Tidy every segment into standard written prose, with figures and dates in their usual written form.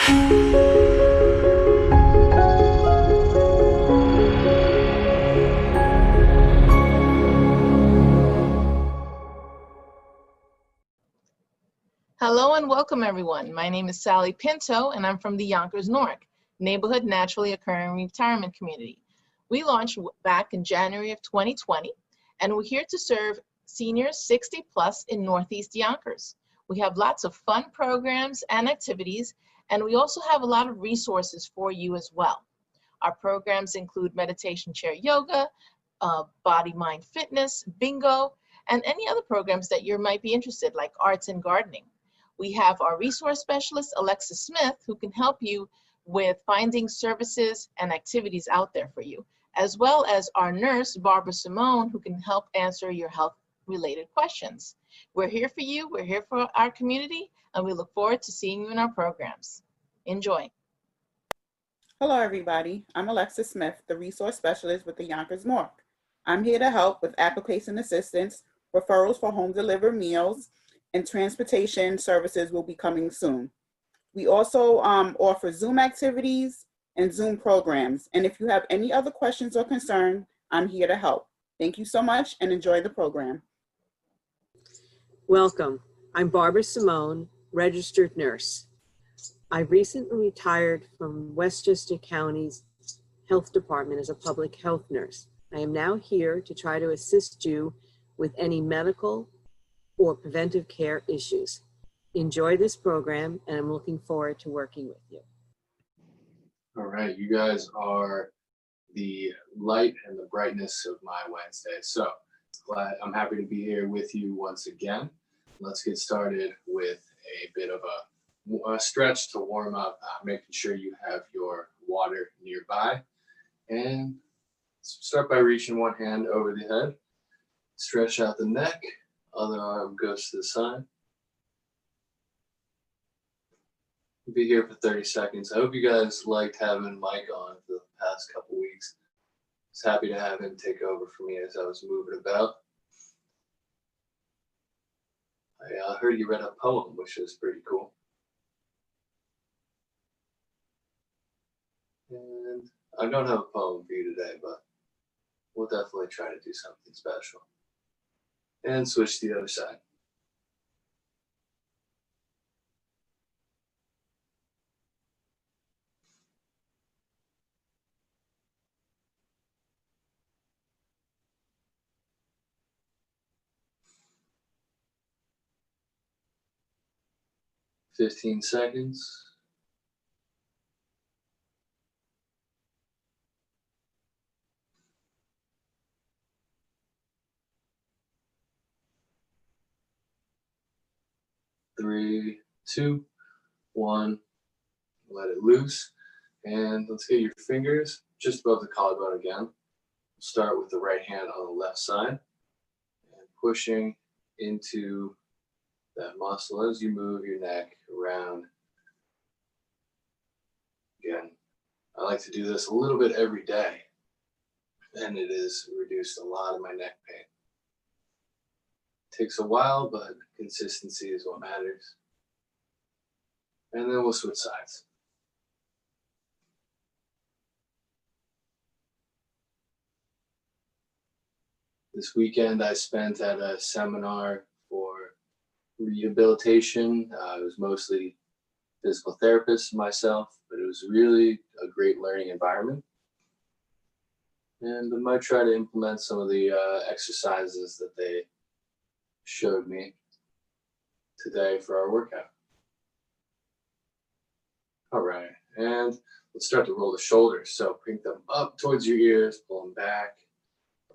Hello and welcome everyone. My name is Sally Pinto and I'm from the Yonkers Newark Neighborhood Naturally Occurring Retirement Community. We launched back in January of 2020 and we're here to serve seniors 60 plus in Northeast Yonkers. We have lots of fun programs and activities, and we also have a lot of resources for you as well. Our programs include meditation chair yoga, body mind fitness, bingo, and any other programs that you might be interested, like arts and gardening. We have our resource specialist, Alexa Smith, who can help you with finding services and activities out there for you, as well as our nurse, Barbara Simone, who can help answer your health-related questions. We're here for you, we're here for our community, and we look forward to seeing you in our programs. Enjoy. Hello, everybody. I'm Alexa Smith, the resource specialist with the Yonkers Newark. I'm here to help with application assistance, referrals for home delivered meals, and transportation services will be coming soon. We also offer Zoom activities and Zoom programs. And if you have any other questions or concerns, I'm here to help. Thank you so much and enjoy the program. Welcome. I'm Barbara Simone, registered nurse. I recently retired from Westchester County's Health Department as a public health nurse. I am now here to try to assist you with any medical or preventive care issues. Enjoy this program, and I'm looking forward to working with you. All right, you guys are the light and the brightness of my Wednesday. So I'm happy to be here with you once again. Let's get started with a bit of a stretch to warm up, making sure you have your water nearby. And start by reaching one hand over the head, stretch out the neck, other arm goes to the side. Be here for 30 seconds. I hope you guys liked having Mike on for the past couple weeks. I was happy to have him take over for me as I was moving about. I heard you read a poem, which is pretty cool. And I don't have a poem for you today, but we'll definitely try to do something special. And switch to the other side. Fifteen seconds. Three, two, one, let it loose. And let's get your fingers just above the collarbone again. Start with the right hand on the left side and pushing into that muscle as you move your neck around. Again, I like to do this a little bit every day, and it has reduced a lot of my neck pain. Takes a while, but consistency is what matters. And then we'll switch sides. This weekend I spent at a seminar for rehabilitation. It was mostly physical therapists myself, but it was really a great learning environment. And I might try to implement some of the exercises that they showed me today for our workout. All right, and let's start to roll the shoulders. So bring them up towards your ears, pull them back,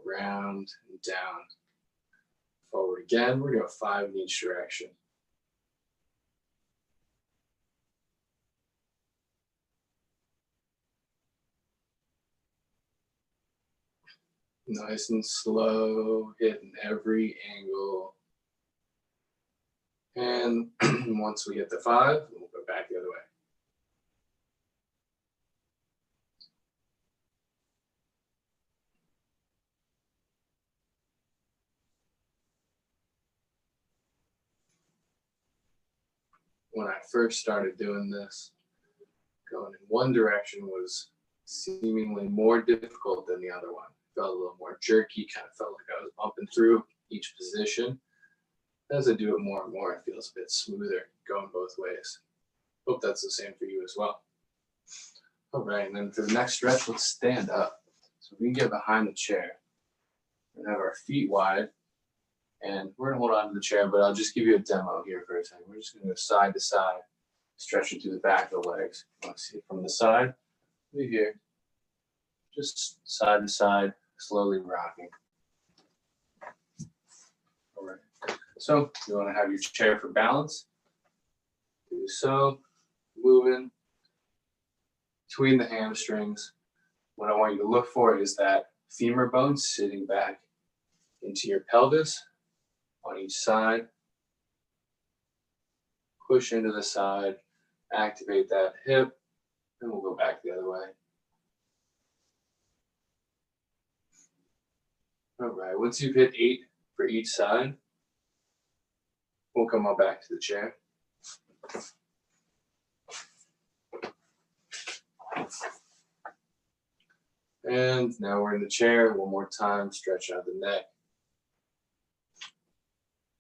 around and down. Forward again, we're gonna go 5 in each direction. Nice and slow, hitting every angle. And once we hit the 5, we'll go back the other way. When I first started doing this, going in one direction was seemingly more difficult than the other one. Felt a little more jerky, kind of felt like I was bumping through each position. As I do it more and more, it feels a bit smoother going both ways. Hope that's the same for you as well. All right, and then for the next stretch, let's stand up. So we can get behind the chair and have our feet wide. And we're gonna hold on to the chair, but I'll just give you a demo here for a second. We're just gonna go side to side, stretching through the back of the legs. You want to see it from the side? Right here. Just side to side, slowly rocking. All right. So you want to have your chair for balance. Do so, moving between the hamstrings. What I want you to look for is that femur bone sitting back into your pelvis on each side. Push into the side, activate that hip, and we'll go back the other way. All right, once you've hit 8 for each side, we'll come on back to the chair. And now we're in the chair. One more time, stretch out the neck.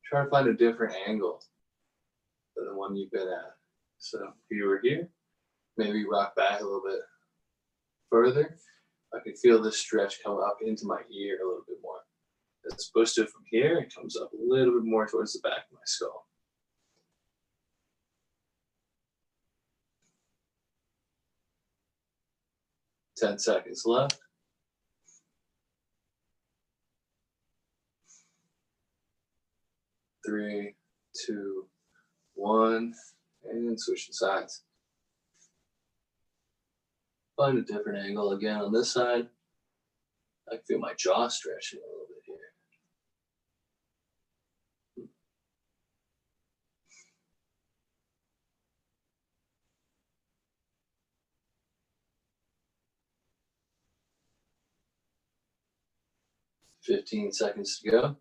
Try to find a different angle than the one you've been at. So if you were here, maybe rock back a little bit further. I can feel this stretch come up into my ear a little bit more. As opposed to from here, it comes up a little bit more towards the back of my skull. Ten seconds left. 3, 2, 1, and switching sides. Find a different angle again on this side. I can feel my jaw stretching a little bit here. Fifteen seconds to go.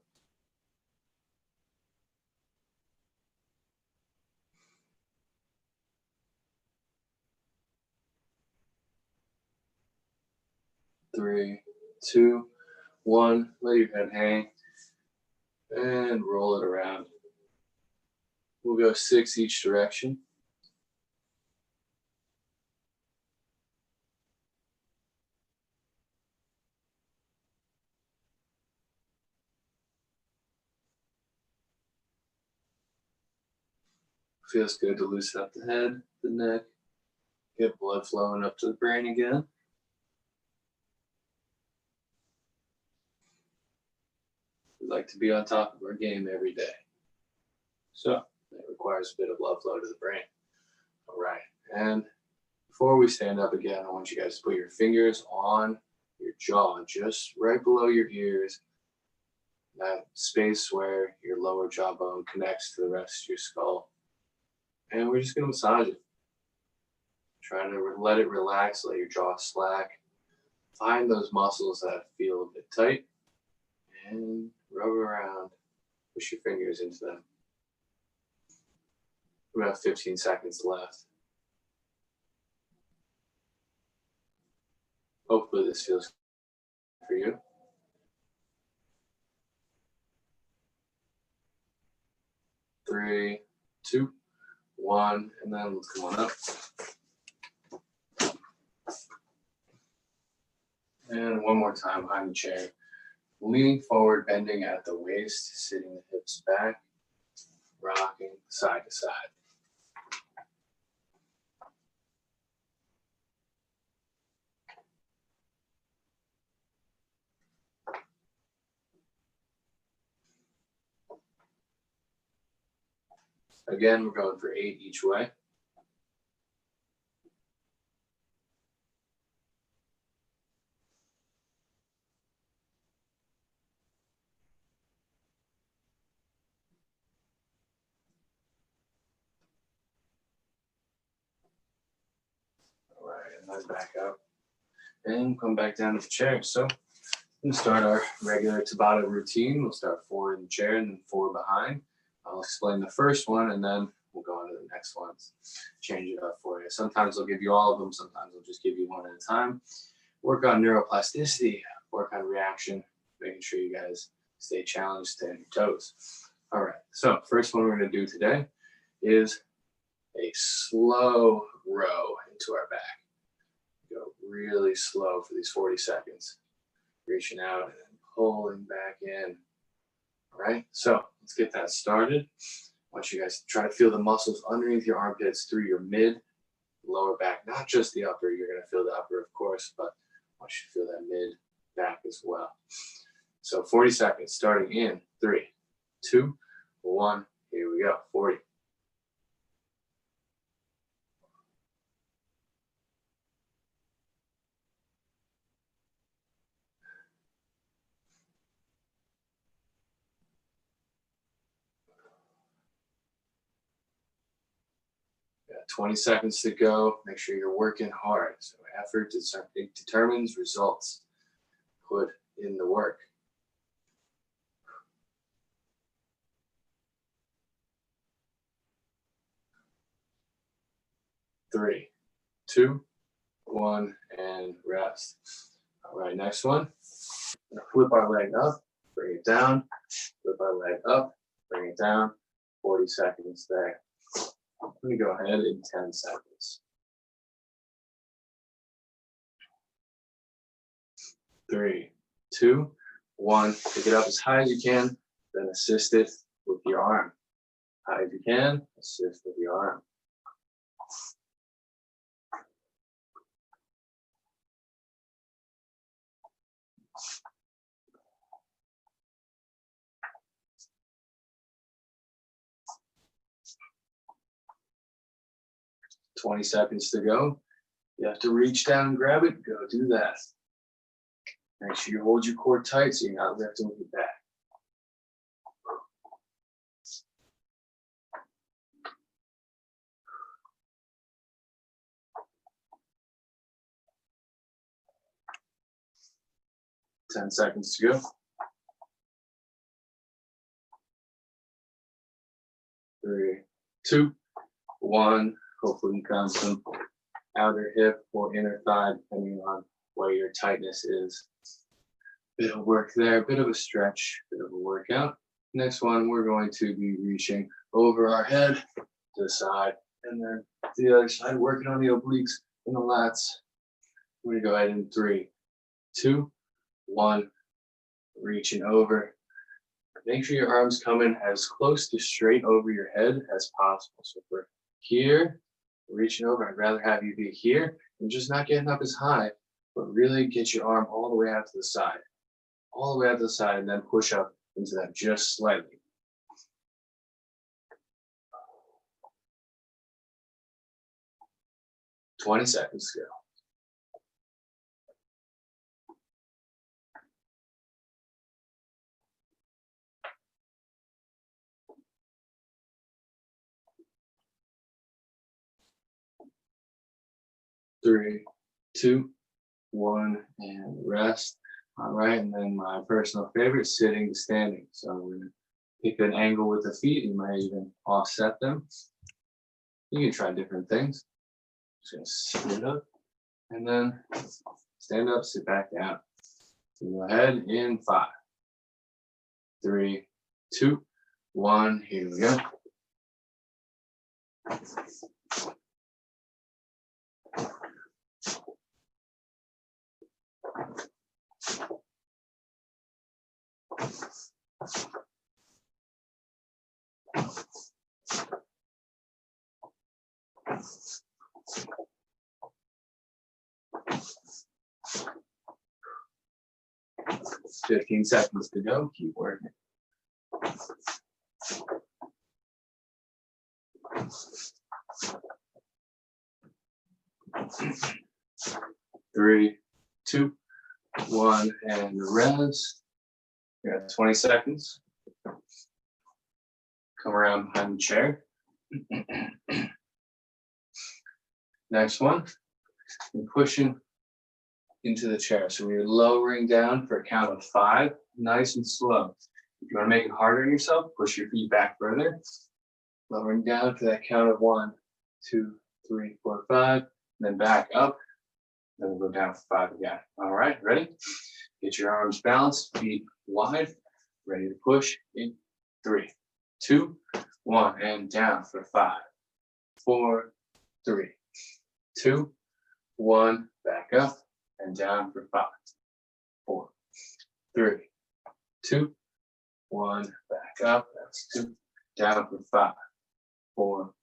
3, 2, 1. Let your head hang and roll it around. We'll go 6 each direction. Feels good to loosen up the head, the neck, get blood flowing up to the brain again. We like to be on top of our game every day. So it requires a bit of blood flow to the brain. All right, and before we stand up again, I want you guys to put your fingers on your jaw, just right below your ears, that space where your lower jawbone connects to the rest of your skull. And we're just going to massage it. Trying to let it relax, let your jaw slack. Find those muscles that feel a bit tight and rub around. Push your fingers into them. We have 15 seconds left. Hopefully this feels good for you. 3, 2, 1, and then let's come on up. And one more time behind the chair. Leaning forward, bending at the waist, sitting the hips back, rocking side to side. Again, we're going for 8 each way. All right, and then back up. And come back down to the chair. So we'll start our regular Tabata routine. We'll start 4 in the chair and then 4 behind. I'll explain the first one and then we'll go on to the next ones, change it up for you. Sometimes they'll give you all of them. Sometimes they'll just give you one at a time. Work on neuroplasticity, work on reaction, making sure you guys stay challenged, stay on your toes. All right, so first one we're going to do today is a slow row into our back. Go really slow for these 40 seconds. Reaching out and then pulling back in. All right, so let's get that started. I want you guys to try to feel the muscles underneath your armpits through your mid, lower back, not just the upper. You're going to feel the upper, of course, but I want you to feel that mid back as well. So 40 seconds starting in 3, 2, 1. Here we go. 40. Got 20 seconds to go. Make sure you're working hard. So effort determines results. Put in the work. Three, 2, 1, and rest. All right, next one. Flip our leg up, bring it down. Flip our leg up, bring it down. 40 seconds there. I'm going to go ahead in 10 seconds. 3, 2, 1. Pick it up as high as you can, then assist it with your arm. High as you can, assist with your arm. $20 seconds to go. You have to reach down and grab it. Go do that. Make sure you hold your core tight so you're not lifting with your back. $10 seconds to go. 3, 2, 1. Hopefully you found some outer hip or inner thigh, depending on where your tightness is. Bit of work there, bit of a stretch, bit of a workout. Next one, we're going to be reaching over our head to the side, and then to the other side, working on the obliques and the lats. We're gonna go ahead in 3, 2, 1. Reaching over. Make sure your arms come in as close to straight over your head as possible. So if we're here, reaching over, I'd rather have you be here and just not getting up as high, but really get your arm all the way out to the side. All the way out to the side, and then push up into that just slightly. $20 seconds to go. Three, 2, 1, and rest. All right, and then my personal favorite, sitting to standing. So we're gonna pick an angle with the feet. You might even offset them. You can try different things. Just gonna sit up and then stand up, sit back down. So go ahead in 5, 3, 2, 1. Here we go. $15 seconds to go. Keep working. 3, 2, 1, and rest. You got 20 seconds. Come around behind the chair. Next one, you're pushing into the chair. So we're lowering down for a count of 5, nice and slow. If you want to make it harder on yourself, push your feet back further. Lowering down to that count of 1, 2, 3, 4, 5, and then back up. Then we'll go down for 5 again. All right, ready? Get your arms balanced, feet wide, ready to push in 3, 2, 1, and down for 5, 4, 3, 2, 1, back up and down for 5, 4, 3, 2, 1, back up. That's 2, down for 5, 4,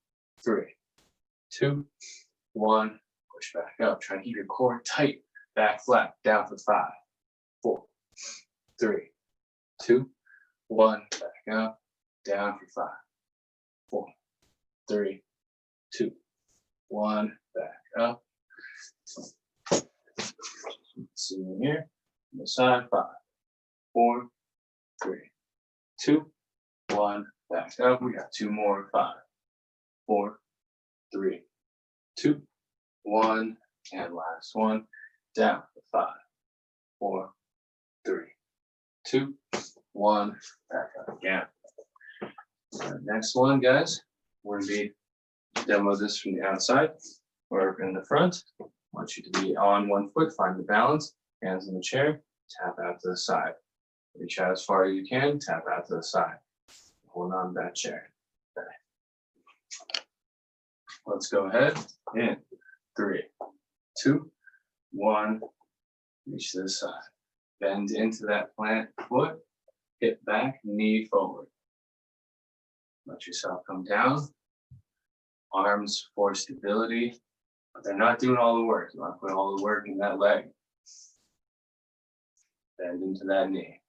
3, 2, 1, push back up. Try to keep your core tight, back flat, down for 5, 4, 3, 2, 1, back up, down for 5, 4, 3, 2, 1, back up. See you here, on the side, 5, 4, 3, 2, 1, back up. We got 2 more, 5, 4, 3, 2, 1, and last one, down for 5, 4, 3, 2, 1, back up again. Next one, guys, we're gonna be demo this from the outside or in the front. I want you to be on 1 foot, find the balance, hands in the chair, tap out to the side. Reach out as far as you can, tap out to the side. Hold on to that chair. Okay. Let's go ahead. In 3, 2, 1. Reach to the side. Bend into that plant foot. Hip back, knee forward. Let yourself come down. Arms for stability, but they're not doing all the work. You want to put all the work in that leg. Bend into that knee.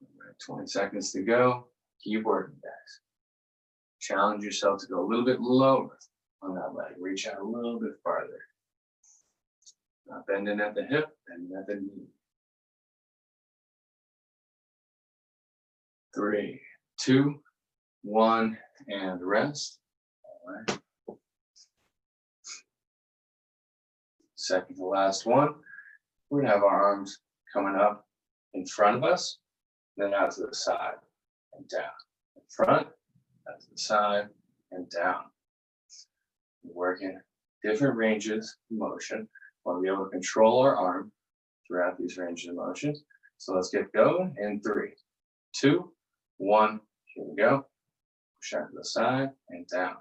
All right, 20 seconds to go. Keep working, guys. Challenge yourself to go a little bit lower on that leg. Reach out a little bit farther. Not bending at the hip, bending at the knee. 3, 2, 1, and rest. All right. Second to last one. We're gonna have our arms coming up in front of us, then out to the side and down. In front, out to the side, and down. Working different ranges of motion. Want to be able to control our arm throughout these ranges of motion. So let's get going in 3, 2, 1. Here we go. Push out to the side and down.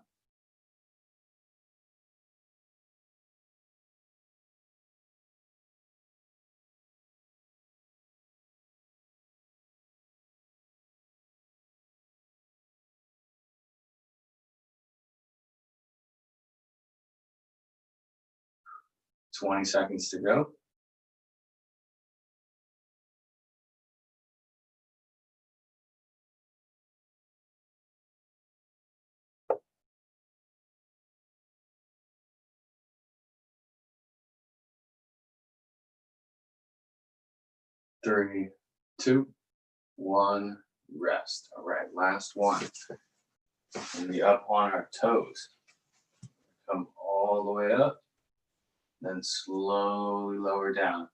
Twenty seconds to go. Three, 2, 1, rest. All right, last one. And be up on our toes. Come all the way up, then slowly lower down.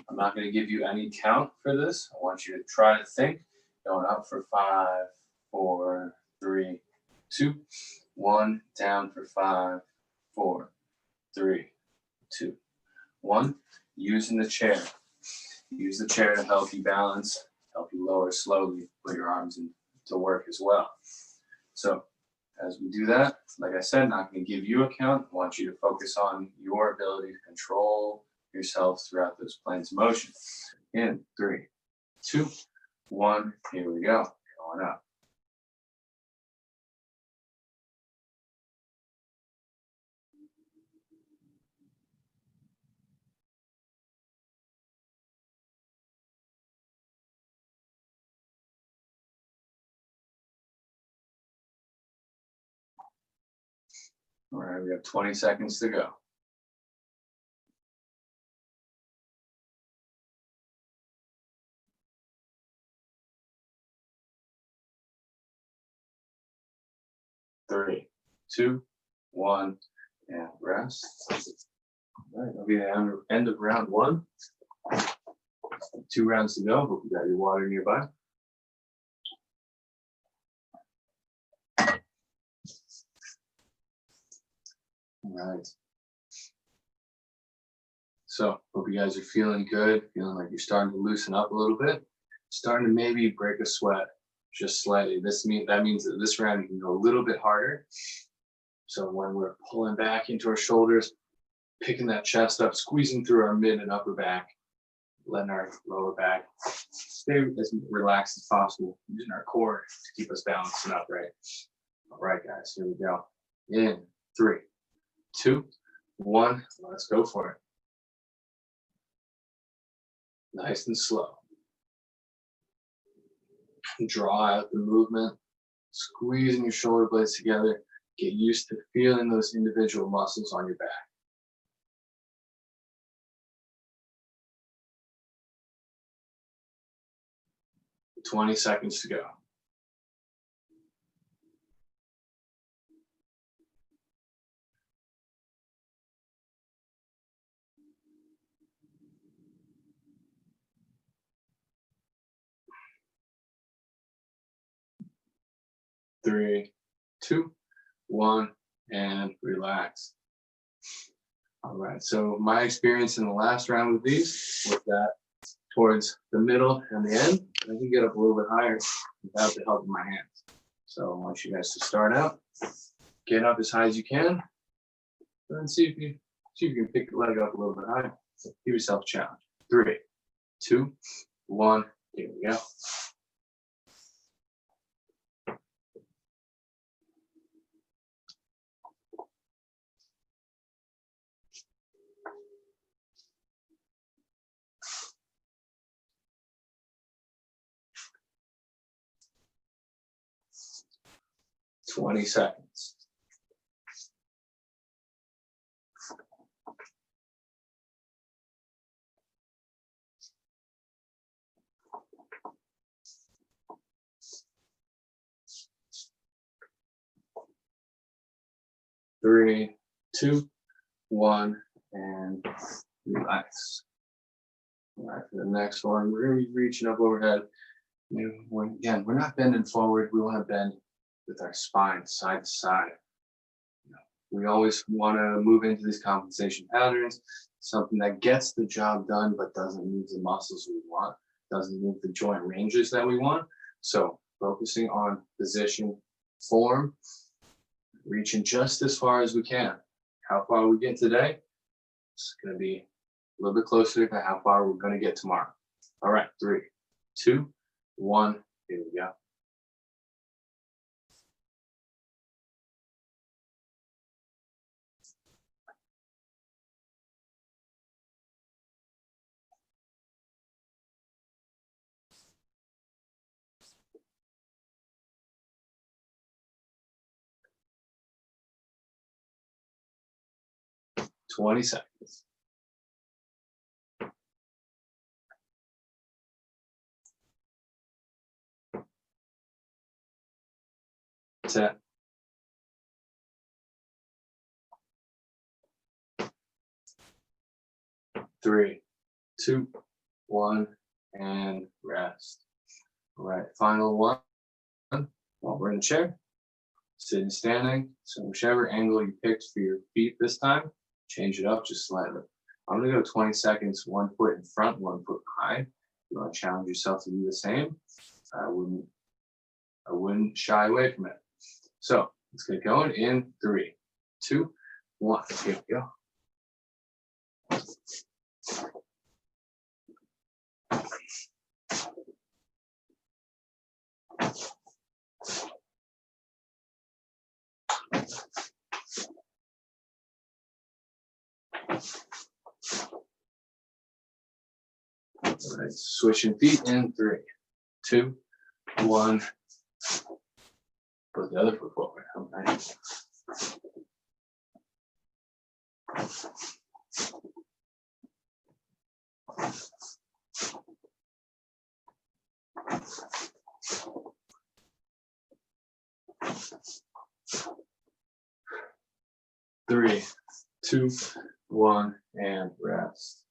I'm not going to give you any count for this. I want you to try to think. Going up for 5, 4, 3, 2, 1. Down for 5, 4, 3, 2, 1. Using the chair. Use the chair to help you balance, help you lower slowly, put your arms into work as well. So as we do that, like I said, not going to give you a count. I want you to focus on your ability to control yourself throughout those planes of motion. In 3, 2, 1, here we go, going up. All right, we have 20 seconds to go. Three, 2, 1, and rest. All right, that'll be the end of round 1. 2 rounds to go. Hope you got your water nearby. All right. So hope you guys are feeling good, feeling like you're starting to loosen up a little bit, starting to maybe break a sweat just slightly. That means that this round you can go a little bit harder. So when we're pulling back into our shoulders, picking that chest up, squeezing through our mid and upper back, letting our lower back stay as relaxed as possible, using our core to keep us balanced and upright. All right, guys, here we go. In 3, 2, 1, let's go for it. Nice and slow. Draw out the movement, squeezing your shoulder blades together. Get used to feeling those individual muscles on your back. 20 seconds to go. Three, 2, 1, and relax. All right, so my experience in the last round with these was that towards the middle and the end, I can get up a little bit higher without the help of my hands. So I want you guys to start out, get up as high as you can, and see if you can pick your leg up a little bit higher. So give yourself a challenge. 3, 2, 1, here we go. Twenty seconds. Three, 2, 1, and relax. All right, for the next one, we're going to be reaching up overhead. Again, we're not bending forward. We want to bend with our spine side to side. We always want to move into these compensation patterns, something that gets the job done but doesn't move the muscles we want, doesn't move the joint ranges that we want. So focusing on position, form, reaching just as far as we can. How far we get today, it's going to be a little bit closer to how far we're going to get tomorrow. All right, 3, 2, 1, here we go. Twenty seconds. 10. 3, 2, 1, and rest. All right, final one. While we're in the chair, sitting, standing. So whichever angle you picked for your feet this time, change it up just slightly. I'm gonna go 20 seconds, 1 foot in front, 1 foot behind. You want to challenge yourself to do the same. I wouldn't shy away from it. So let's get going in 3, 2, 1. Here we go. All right, switching feet in 3, 2, 1. Put the other foot forward. All right. Three, 2, 1, and rest.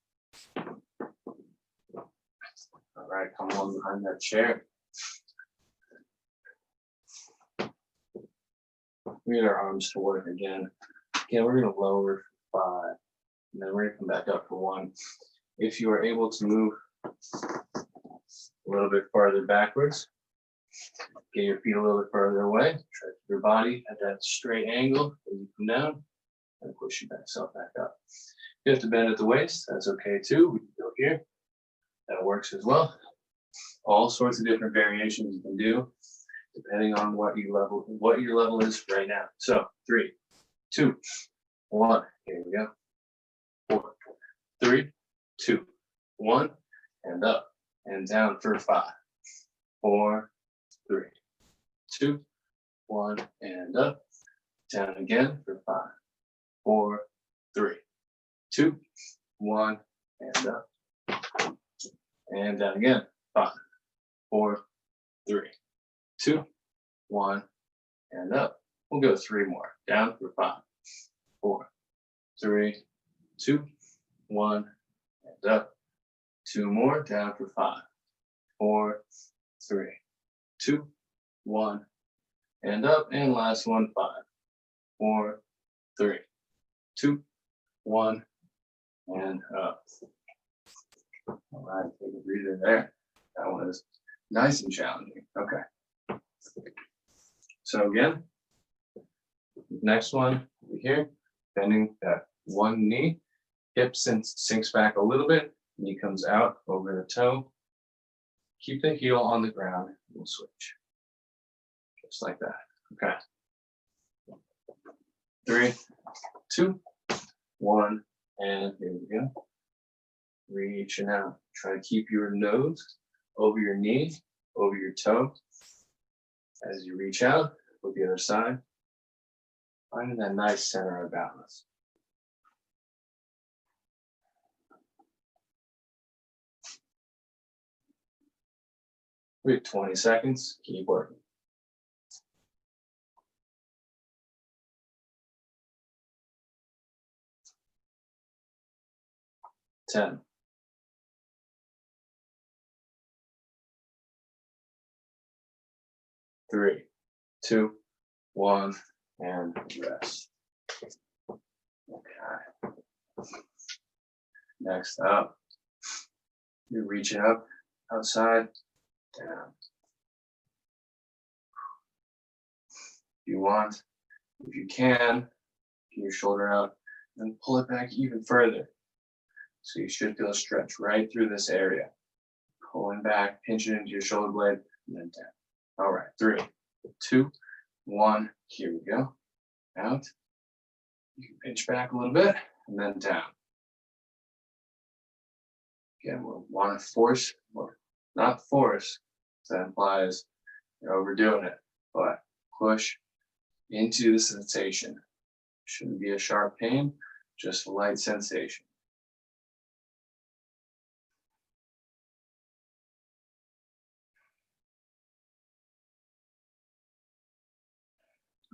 All right, come on behind that chair. We get our arms to work again. Again, we're gonna lower for 5, and then we're gonna come back up for 1. If you are able to move a little bit farther backwards, get your feet a little bit further away, try to keep your body at that straight angle as you come down, and push yourself back up. If you have to bend at the waist, that's okay too. We can go here. That works as well. All sorts of different variations you can do depending on what your level is right now. So 3, 2, 1. Here we go. 4, 3, 2, 1, and up and down for 5, 4, 3, 2, 1, and up, down again for 5, 4, 3, 2, 1, and up, and down again, 5, 4, 3, 2, 1, and up. We'll go 3 more, down for 5, 4, 3, 2, 1, and up. 2 more, down for 5, 4, 3, 2, 1, and up. And last one, 5, 4, 3, 2, 1, and up. All right, take a breather there. That one is nice and challenging. Okay. So again, next one over here, bending that one knee, hip sinks back a little bit, knee comes out over the toe. Keep the heel on the ground, we'll switch. Just like that, okay. 3, 2, 1, and here we go. Reaching out, try to keep your nose over your knee, over your toe. As you reach out, with the other side, finding that nice center of balance. We have 20 seconds, keep working. 10, 3, 2, 1, and rest. Okay. Next up, you're reaching up, outside, down. If you want, if you can, get your shoulder out and pull it back even further. So you should feel a stretch right through this area. Pulling back, pinch it into your shoulder blade, and then down. All right, 3, 2, 1, here we go. Out. You can pinch back a little bit, and then down. Again, we'll want to force, or not force, that implies you're overdoing it, but push into the sensation. Shouldn't be a sharp pain, just a light sensation.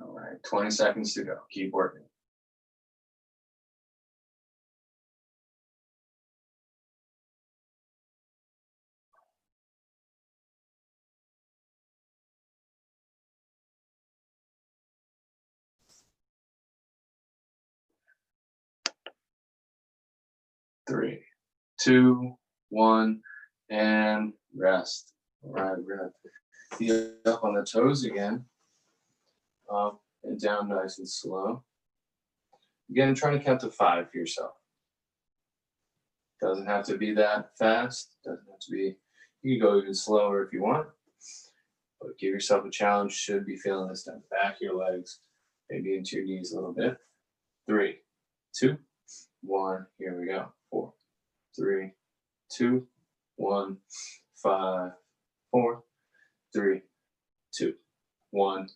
All right, 20 seconds to go. Keep working. 3, 2, 1, and rest. All right, we're gonna feel up on the toes again. Up and down nice and slow. Again, trying to count to 5 for yourself. Doesn't have to be that fast. Doesn't have to be, you can go even slower if you want. But give yourself a challenge. Should be feeling this down the back of your legs, maybe into your knees a little bit. 3, 2, 1, here we go. 4, 3, 2, 1, 5, 4, 3, 2, 1,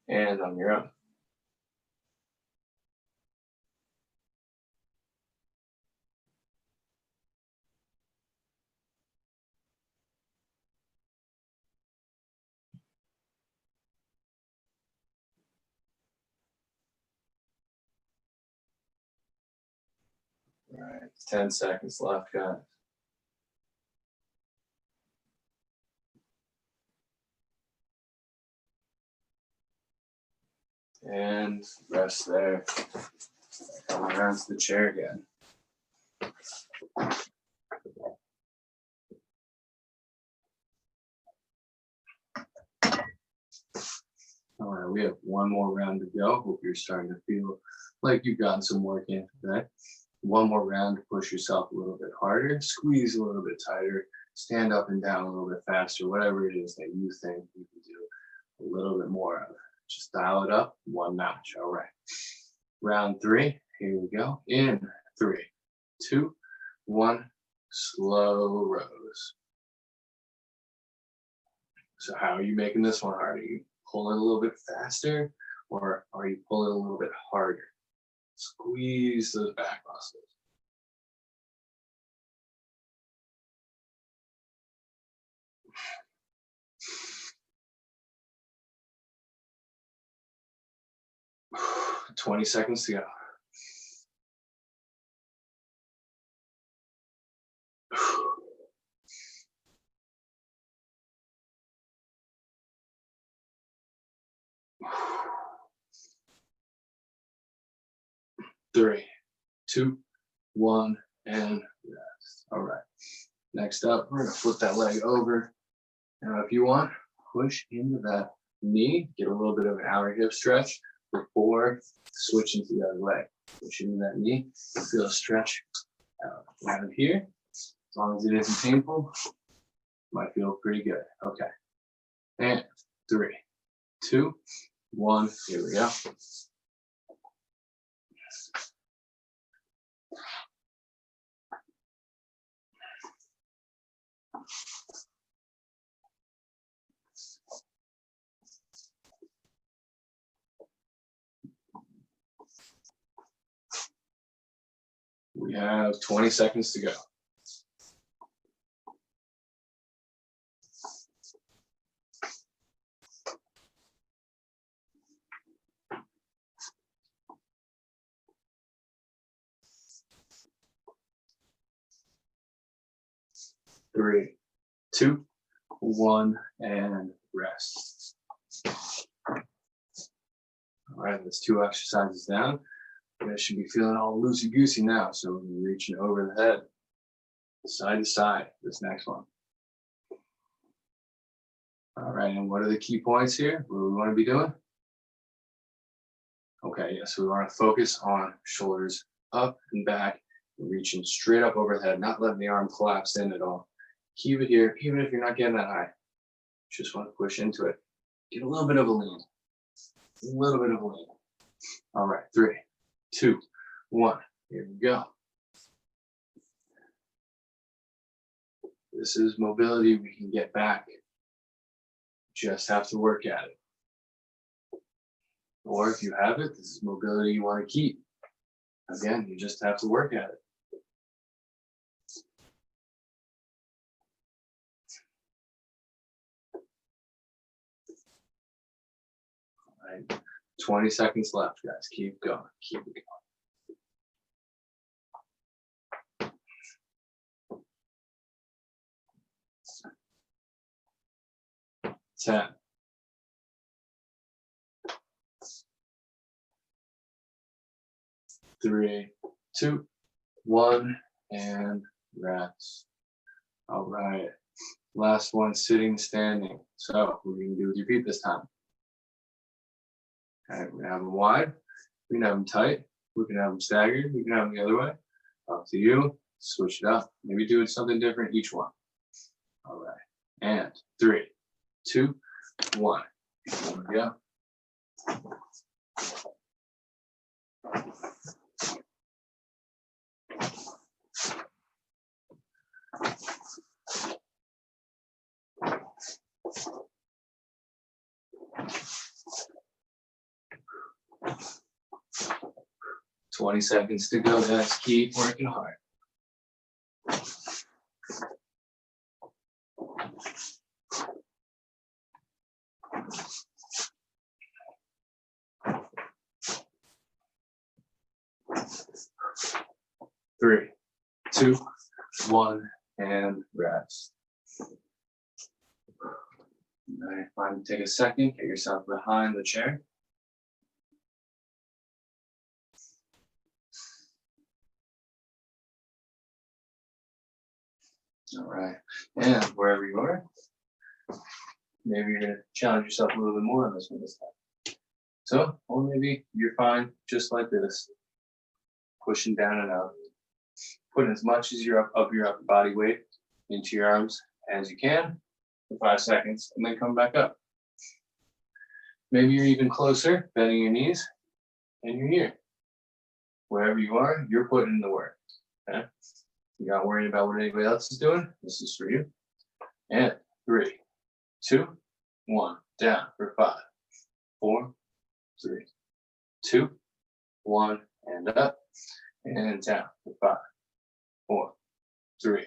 and on your own. All right, 10 seconds left, guys. And rest there. Come around to the chair again. All right, we have one more round to go. Hope you're starting to feel like you've gotten some work in today. One more round to push yourself a little bit harder, squeeze a little bit tighter, stand up and down a little bit faster, whatever it is that you think you can do a little bit more of. Just dial it up one notch. All right. Round 3, here we go. In 3, 2, 1, slow rows. So how are you making this one hard? Are you pulling a little bit faster or are you pulling a little bit harder? Squeeze those back muscles. "20 seconds to go. Three, 2, 1, and rest. All right. Next up, we're gonna flip that leg over. Now, if you want, push into that knee, get a little bit of an outer hip stretch before switching to the other leg. Push into that knee, feel a stretch out of here. As long as it isn't painful, might feel pretty good. Okay. And 3, 2, 1, here we go. We have 20 seconds to go. Three, 2, 1, and rest. All right, that's 2 exercises down. You guys should be feeling all loosey-goosey now, so we're reaching over the head, side to side, this next one. All right, and what are the key points here? What do we want to be doing? Okay, yeah, so we want to focus on shoulders up and back, and reaching straight up overhead, not letting the arm collapse in at all. Keep it here, even if you're not getting that high. Just want to push into it. Get a little bit of a lean. A little bit of a lean. All right, 3, 2, 1. Here we go. This is mobility we can get back. Just have to work at it. Or if you have it, this is mobility you want to keep. Again, you just have to work at it. All right, 20 seconds left, guys. Keep going. Keep it going. 10. 3, 2, 1, and rest. All right. Last one, sitting, standing. So what are you gonna do with your feet this time? Okay, we're gonna have them wide. We can have them tight. We can have them staggered. We can have them the other way. Up to you. Switch it up. Maybe do it something different each one. All right. And 3, 2, 1. There we go. "20 seconds to go, guys. Keep working hard. Three, 2, 1, and rest. All right, fine. Take a second, get yourself behind the chair. All right. And wherever you are, maybe you're gonna challenge yourself a little bit more on this one this time. So, or maybe you're fine just like this, pushing down and out. Put as much as your of your upper body weight into your arms as you can for 5 seconds, and then come back up. Maybe you're even closer, bending your knees, and you're here. Wherever you are, you're putting in the work. Okay? You're not worrying about what anybody else is doing. This is for you. And 3, 2, 1, down for 5, 4, 3, 2, 1, and up, and down for 5, 4, 3,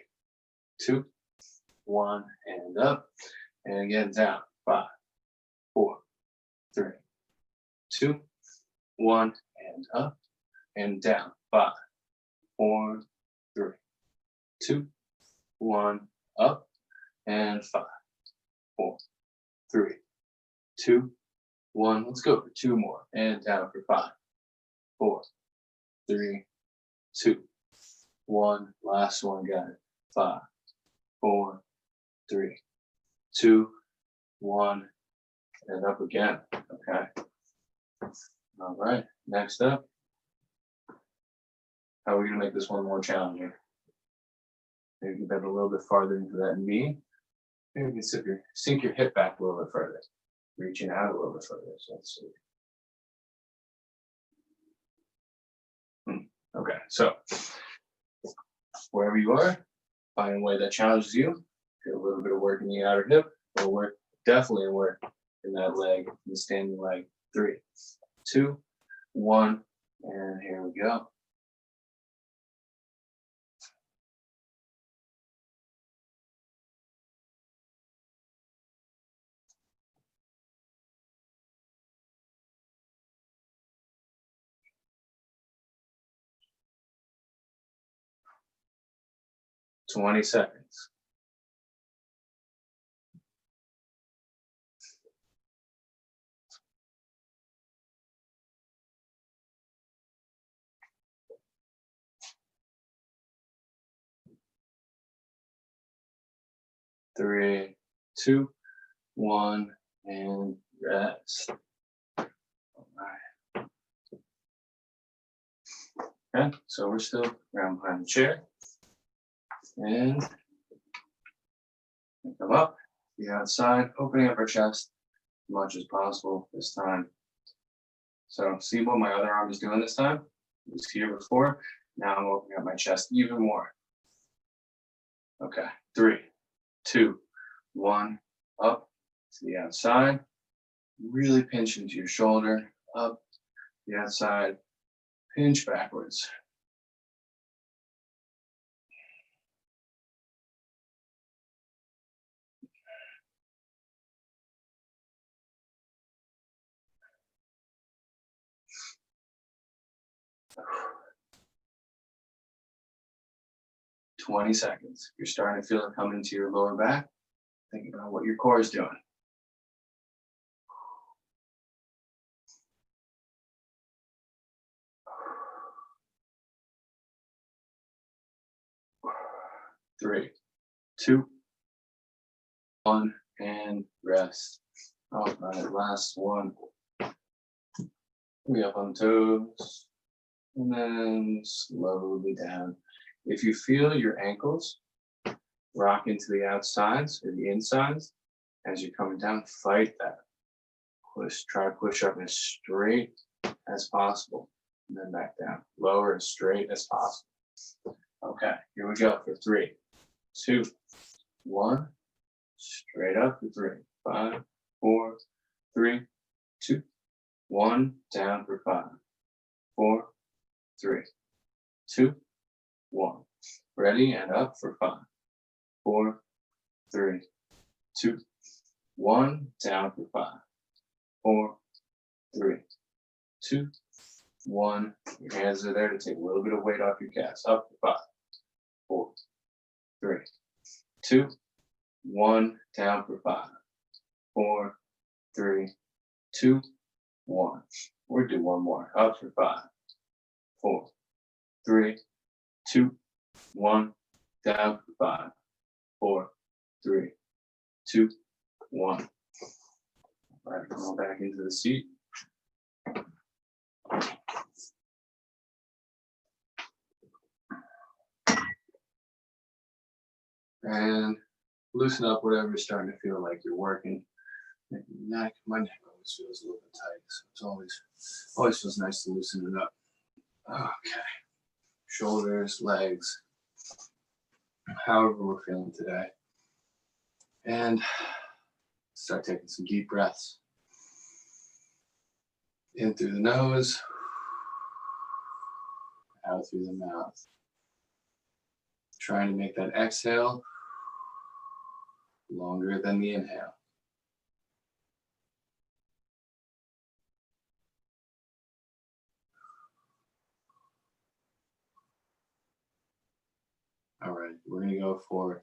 2, 1, and up, and again down, 5, 4, 3, 2, 1, and up, and down, 5, 4, 3, 2, 1, up, and 5, 4, 3, 2, 1. Let's go for 2 more, and down for 5, 4, 3, 2, 1. Last one, got it. 5, 4, 3, 2, 1, and up again. Okay. All right. Next up, how are we gonna make this one more challenging? Maybe bend a little bit farther into that knee. Maybe you can sink your hip back a little bit further, reaching out a little bit further. So let's see. Okay, so wherever you are, find a way that challenges you. Get a little bit of work in the outer hip, or work, definitely work in that leg, in the standing leg. 3, 2, 1, and here we go. "20 seconds. 3, 2, 1, and rest. All right. Okay, so we're still around behind the chair. And come up, the outside, opening up our chest as much as possible this time. So see what my other arm is doing this time? It was here before. Now I'm opening up my chest even more. Okay, 3, 2, 1, up to the outside. Really pinch into your shoulder, up the outside, pinch backwards. "20 seconds. You're starting to feel it coming into your lower back. Think about what your core is doing. 3, 2, 1, and rest. All right, last one. We up on toes, and then slowly down. If you feel your ankles rock into the outsides or the insides as you're coming down, fight that. Try to push up as straight as possible, and then back down. Lower as straight as possible. Okay, here we go for 3, 2, 1. Straight up for 3, 5, 4, 3, 2, 1. Down for 5, 4, 3, 2, 1. Ready, and up for 5, 4, 3, 2, 1. Down for 5, 4, 3, 2, 1. Your hands are there to take a little bit of weight off your calves. Up for 5, 4, 3, 2, 1. Down for 5, 4, 3, 2, 1. We'll do one more. Up for 5, 4, 3, 2, 1. Down for 5, 4, 3, 2, 1. All right, come on back into the seat. And loosen up whatever is starting to feel like you're working. My neck always feels a little bit tight, so it's always feels nice to loosen it up. Okay, shoulders, legs, however we're feeling today. And start taking some deep breaths. In through the nose, out through the mouth. Trying to make that exhale longer than the inhale. All right, we're going to go for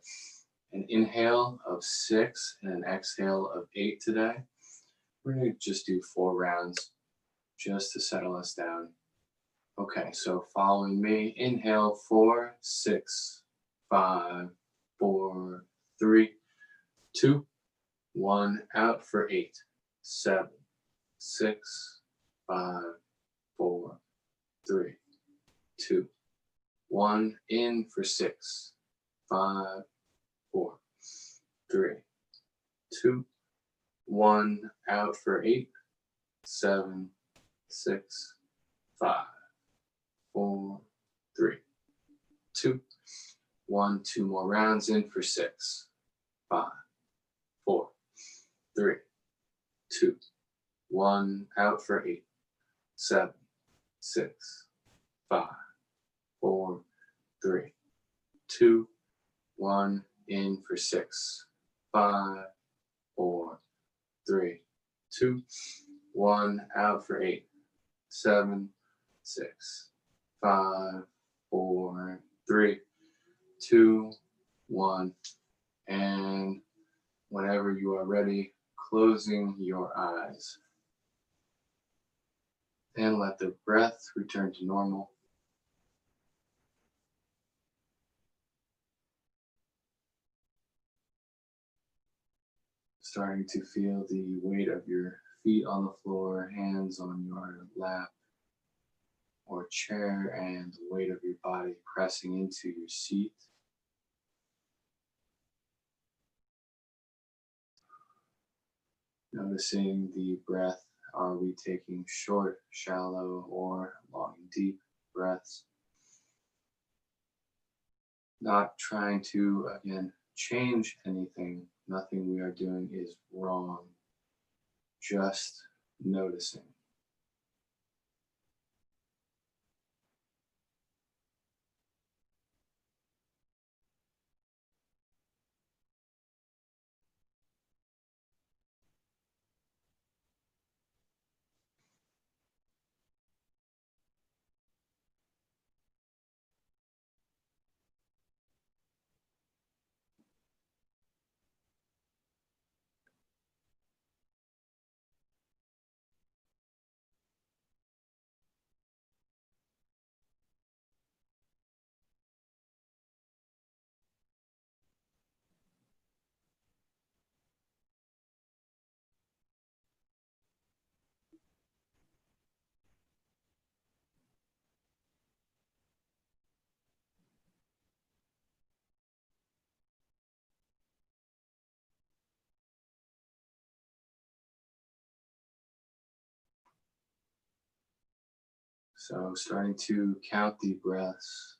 an inhale of 6 and an exhale of 8 today. We're going to just do 4 rounds just to settle us down. Okay, so following me, inhale 4, 6, 5, 4, 3, 2, 1, out for 8, 7, 6, 5, 4, 3, 2, 1, in for 6, 5, 4, 3, 2, 1, out for 8, 7, 6, 5, 4, 3, 2, 1, 2 more rounds in for 6, 5, 4, 3, 2, 1, out for 8, 7, 6, 5, 4, 3, 2, 1, in for 6, 5, 4, 3, 2, 1, out for 8, 7, 6, 5, 4, 3, 2, 1, and whenever you are ready, closing your eyes. And let the breath return to normal. Starting to feel the weight of your feet on the floor, hands on your lap or chair, and the weight of your body pressing into your seat. Noticing the breath. Are we taking short, shallow, or long and deep breaths? Not trying to, again, change anything. Nothing we are doing is wrong. Just noticing. So starting to count the breaths.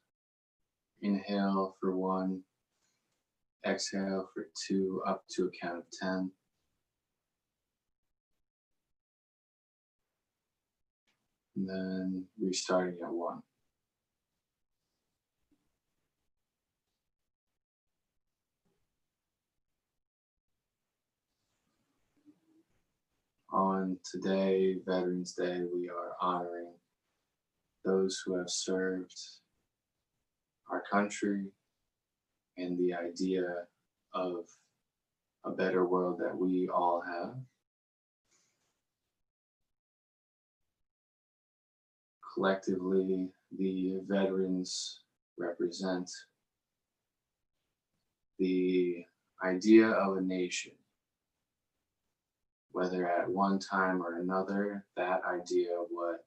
Inhale for 1, exhale for 2, up to a count of 10. And then restarting at 1. On today, Veterans Day, we are honoring those who have served our country and the idea of a better world that we all have. Collectively, the veterans represent the idea of a nation, whether at one time or another, that idea of what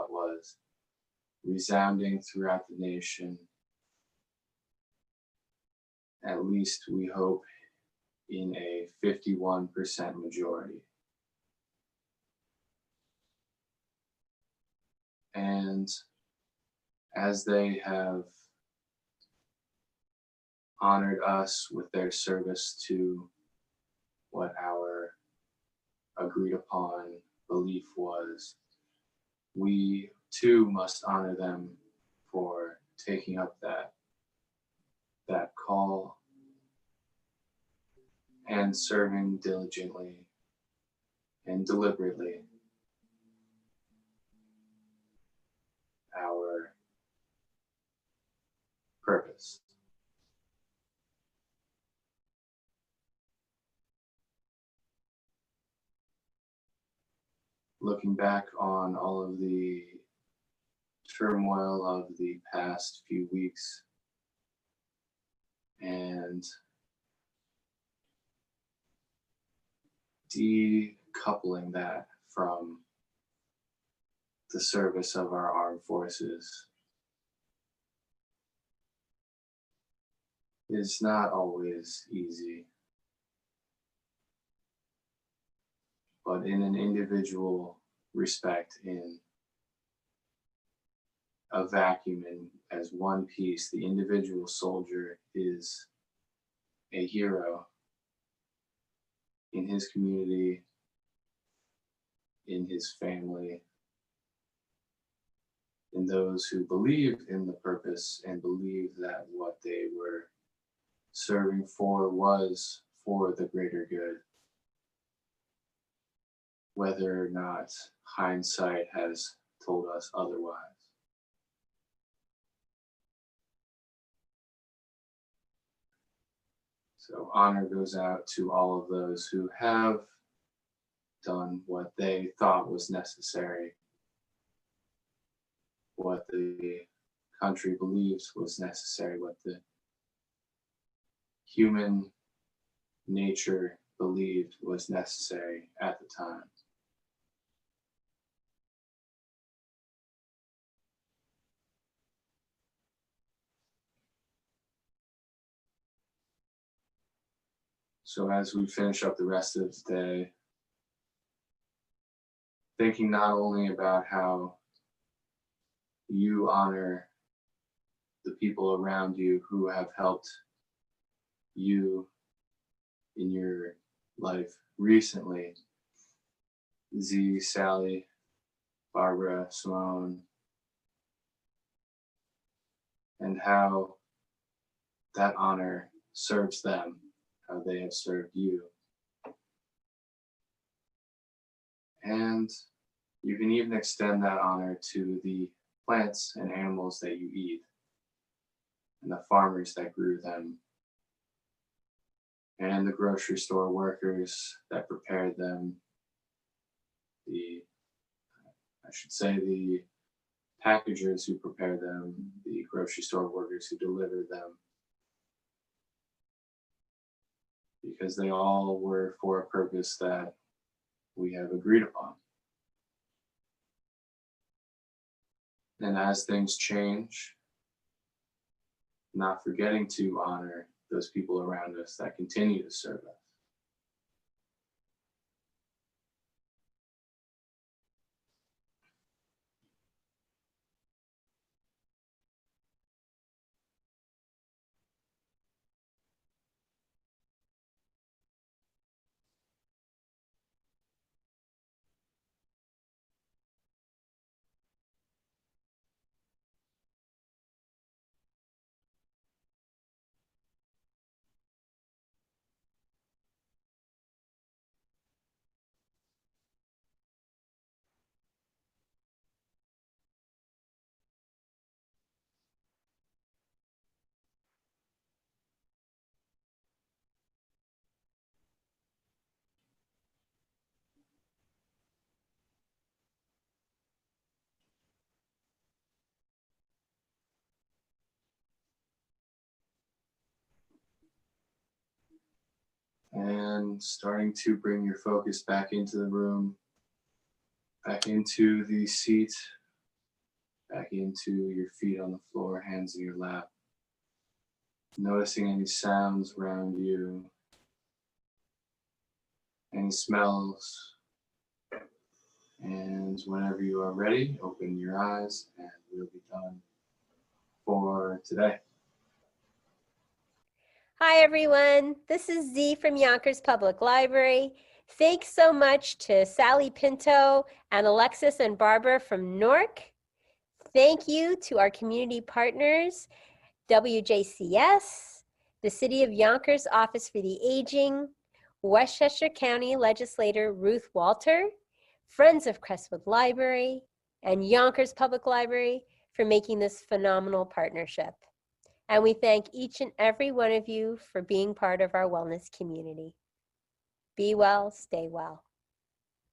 was resounding throughout the nation, at least we hope in a 51% majority. And as they have honored us with their service to what our agreed upon belief was, we too must honor them for taking up that call and serving diligently and deliberately our purpose. Looking back on all of the turmoil of the past few weeks and decoupling that from the service of our armed forces is not always easy. But in an individual respect, in a vacuum, and as one piece, the individual soldier is a hero in his community, in his family, in those who believe in the purpose and believe that what they were serving for was for the greater good, whether or not hindsight has told us otherwise. So honor goes out to all of those who have done what they thought was necessary, what the country believes was necessary, what the human nature believed was necessary at the time. So as we finish up the rest of the day, thinking not only about how you honor the people around you who have helped you in your life recently, Z, Sally, Barbara, Simone, and how that honor serves them, how they have served you. And you can even extend that honor to the plants and animals that you eat, and the farmers that grew them, and the grocery store workers that prepared them, the packagers who prepared them, the grocery store workers who delivered them, because they all were for a purpose that we have agreed upon. And as things change, not forgetting to honor those people around us that continue to serve us. And starting to bring your focus back into the room, back into the seat, back into your feet on the floor, hands in your lap. Noticing any sounds around you, any smells. And whenever you are ready, open your eyes and we'll be done for today. Hi, everyone. This is Z from Yonkers Public Library. Thanks so much to Sally Pinto and Alexis and Barbara from Newark. Thank you to our community partners, WJCS, the City of Yonkers Office for the Aging, Westchester County Legislator Ruth Walter, Friends of Crestwood Library, and Yonkers Public Library for making this phenomenal partnership. And we thank each and every one of you for being part of our wellness community. Be well, stay well.